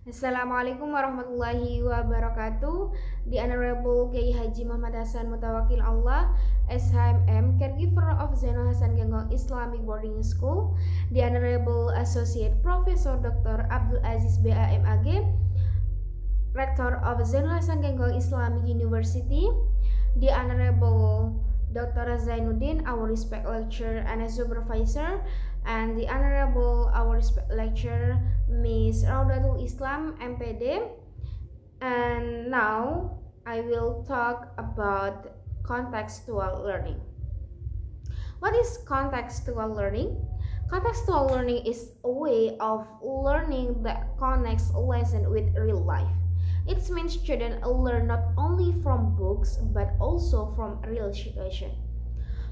Assalamualaikum warahmatullahi wabarakatuh. The Honorable Kiai Haji Muhammad Hasan Mutawakil Allah, SHMM, Caregiver of Zainul Hasan Genggong Islamic Boarding School. The Honorable Associate Professor Dr. Abdul Aziz BAMAG, Rector of Zainul Hasan Genggong Islamic University. The Honorable Dr. Zainuddin, our respect lecturer and a supervisor, and the Honorable our respect lecturer Miss Raudatul Islam MPD. And now I will talk about contextual learning. What is contextual learning? Contextual learning is a way of learning that connects a lesson with real life. It means students learn not only from books but also from real situation.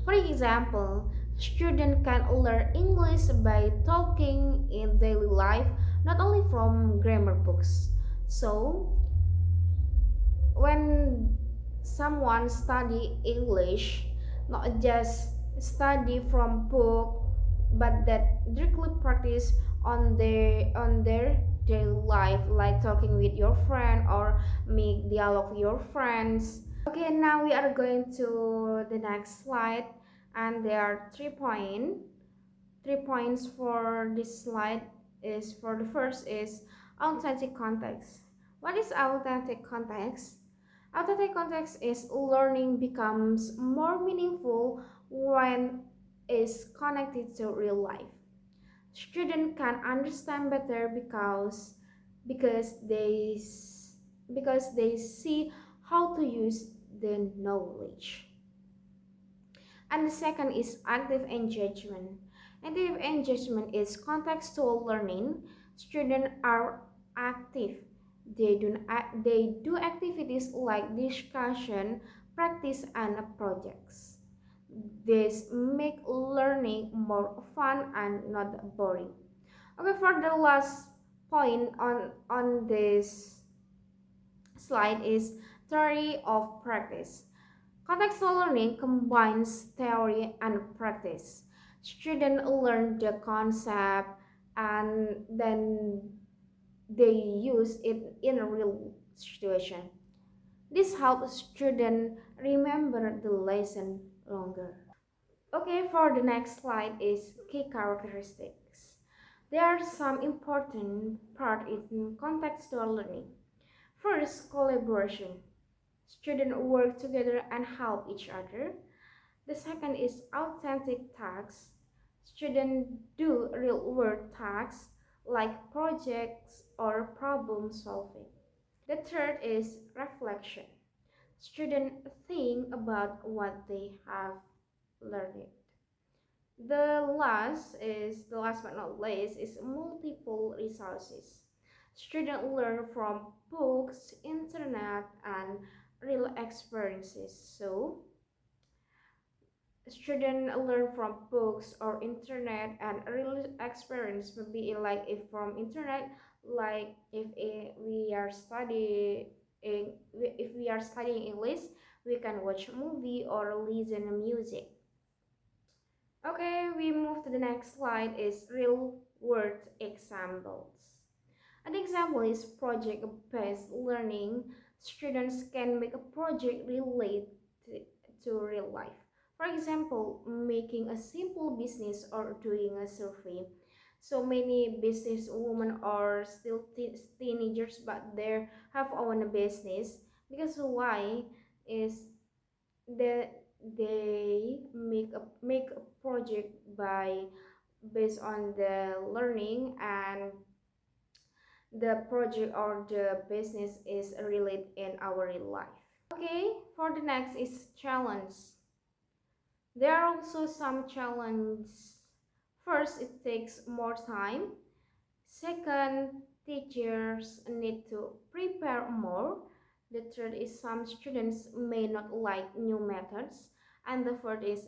For example, students can learn English by talking in daily life, not only from grammar books. So, when someone study English, not just study from book, but that directly practice on their daily life, like talking with your friend or make dialogue with your friends. Okay, now we are going to the next slide, and there are 3 points. 3 points for this slide is for the first is authentic context. What is authentic context? Authentic context is learning becomes more meaningful when is connected to real life. Students can understand better because they because they see how to use the knowledge. And the second is active engagement. Active engagement is contextual learning. Students are active. They do activities like discussion, practice, and projects. This make learning more fun and not boring. Okay, for the last point on this slide is theory of practice. Contextual learning combines theory and practice. Students learn the concept and then they use it in a real situation. This helps students remember the lesson longer. Okay, for the next slide is key characteristics. There are some important part in contextual learning. First, collaboration. Students work together and help each other. The second is authentic tasks. Students do real world tasks like projects or problem solving. The third is reflection. Students think about what they have learned. The last but not least, is multiple resources. Students learn from books, internet, and real experiences. So, students learn from books or internet and real experience. Maybe like if from internet, like we are studying, if we are studying English, we can watch a movie or listen to music. Okay, we move to the next slide is real world examples. An example is project-based learning. Students can make a project related to real life. For example, making a simple business or doing a survey. So many business women are still teenagers, but they have own business. Because why is that they make a project by based on the learning, and the project or the business is related in our real life. Okay, for the next is challenge. There are also some challenges. First, it takes more time. Second, teachers need to prepare more. The third is some students may not like new methods. And the fourth is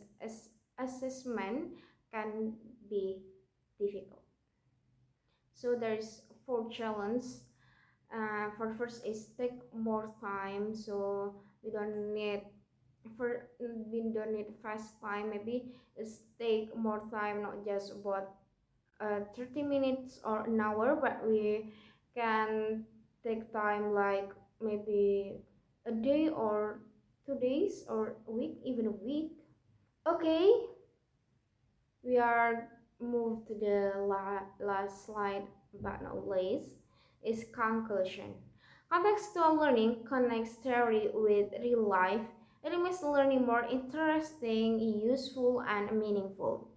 assessment can be difficult. So there's four challenges. For the first is take more time, so we don't need fast time. Maybe it's take more time, not just about 30 minutes or an hour, but we can take time like maybe a day or 2 days or a week, even a week. Okay, we are moved to the last slide, but not least, is conclusion. Contextual learning connects theory with real life. It makes learning more interesting, useful, and meaningful.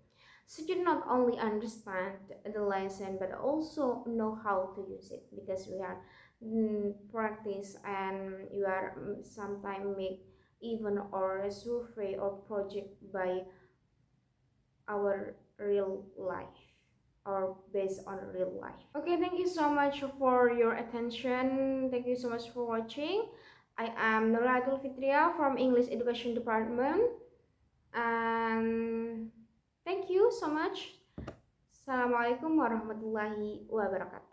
Students not only understand the lesson but also know how to use it, because we are practice, and you are sometimes make even or a survey or project by our real life or based on real life. Okay, thank you so much for your attention. Thank you so much for watching. I am lailatul Fitriyah from English Education Department, and thank you so much. Assalamualaikum warahmatullahi wabarakatuh.